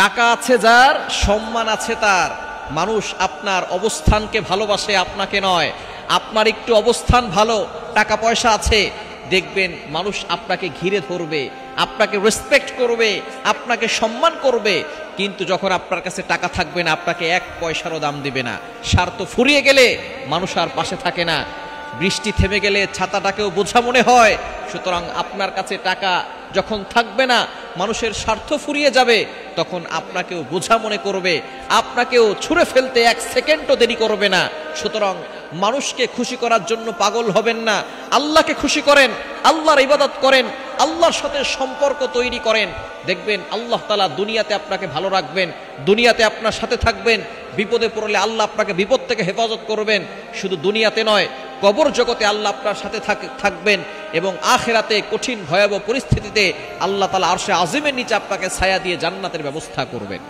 টাকা আছে যার, সম্মান আছে তার। মানুষ আপনার অবস্থানকে ভালোবাসে, আপনাকে নয়। আপনার একটু অবস্থান ভালো, টাকা পয়সা আছে, দেখবেন মানুষ আপনাকে ঘিরে ধরবে, আপনাকে রেসপেক্ট করবে, আপনাকে সম্মান করবে। কিন্তু যখন আপনার কাছে টাকা থাকবে না, আপনাকে এক পয়সারও দাম দিবে না। স্বার্থ ফুরিয়ে গেলে মানুষ আর পাশে থাকে না। বৃষ্টি থেমে গেলে ছাতাটাকেও বোঝা মনে হয়। সুতরাং আপনার কাছে টাকা যখন থাকবে না, মানুষের স্বার্থ ফুরিয়ে যাবে, তখন আপনাকেও বোঝা মনে করবে, আপনাকেও ছুঁড়ে ফেলতে এক সেকেন্ডও দেরি করবে না। সুতরাং মানুষকে খুশি করার জন্য পাগল হবেন না, আল্লাহকে খুশি করেন, আল্লাহর ইবাদত করেন, আল্লাহর সাথে সম্পর্ক তৈরি করেন। দেখবেন আল্লাহ তাআলা দুনিয়াতে আপনাকে ভালো রাখবেন, দুনিয়াতে আপনার সাথে থাকবেন। বিপদে পড়লে আল্লাহ আপনাকে বিপদ থেকে হেফাজত করবেন। শুধু দুনিয়াতে নয়, কবর জগতে আল্লাহ আপনার সাথে থাকবেন, এবং আখিরাতে কঠিন ভয়াবহ পরিস্থিতিতে আল্লাহ তাআলা আরশে আজিমের নিচে আপনাকে ছায়া দিয়ে জান্নাতের ব্যবস্থা করবেন।